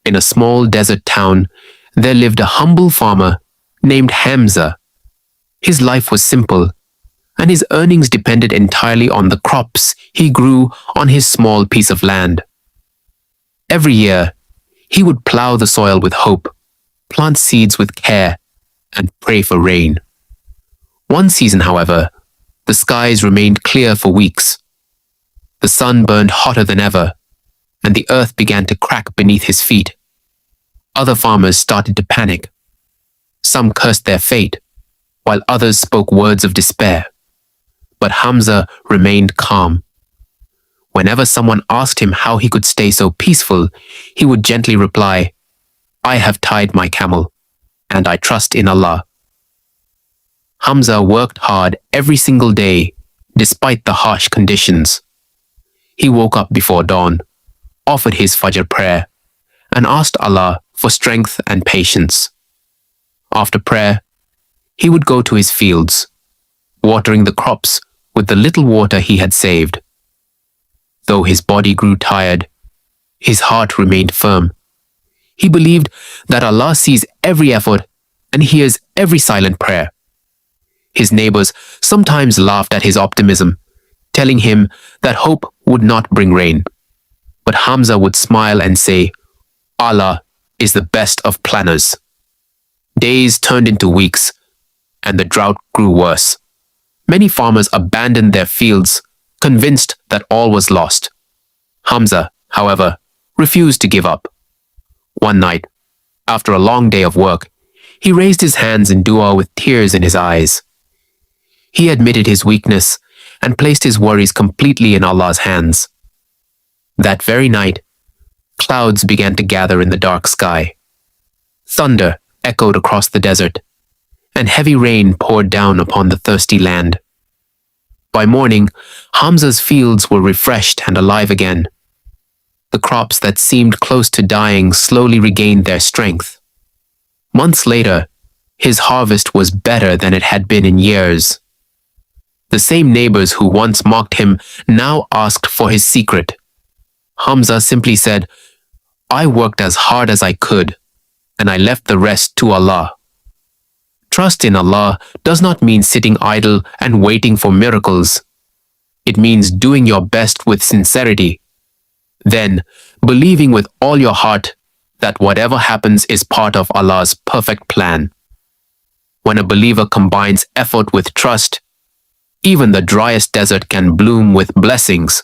in a small desert town, there lived a humble farmer named Hamza. His life was simple, and his earnings depended entirely on the crops he grew on his small piece of land. Every year, he would plow the soil with hope, plant seeds with care, and pray for rain. One season, however, the skies remained clear for weeks. The sun burned hotter than ever, and the earth began to crack beneath his feet. Other farmers started to panic. Some cursed their fate, while others spoke words of despair. But Hamza remained calm. Whenever someone asked him how he could stay so peaceful, he would gently reply, "I have tied my camel, and I trust in Allah." Hamza worked hard every single day, despite the harsh conditions. He woke up before dawn, offered his Fajr prayer, and asked Allah for strength and patience. After prayer, he would go to his fields, watering the crops with the little water he had saved. Though his body grew tired, his heart remained firm. He believed that Allah sees every effort and hears every silent prayer. His neighbors sometimes laughed at his optimism, telling him that hope would not bring rain. But Hamza would smile and say, "Allah is the best of planners." Days turned into weeks, and the drought grew worse. Many farmers abandoned their fields, convinced that all was lost. Hamza, however, refused to give up. One night, after a long day of work, he raised his hands in dua with tears in his eyes. He admitted his weakness and placed his worries completely in Allah's hands. That very night, clouds began to gather in the dark sky. Thunder echoed across the desert, and heavy rain poured down upon the thirsty land. By morning, Hamza's fields were refreshed and alive again. The crops that seemed close to dying slowly regained their strength. Months later, his harvest was better than it had been in years. The same neighbors who once mocked him now asked for his secret. Hamza simply said, "I worked as hard as I could, and I left the rest to Allah." Trust in Allah does not mean sitting idle and waiting for miracles. It means doing your best with sincerity. Then, believing with all your heart that whatever happens is part of Allah's perfect plan. When a believer combines effort with trust, even the driest desert can bloom with blessings.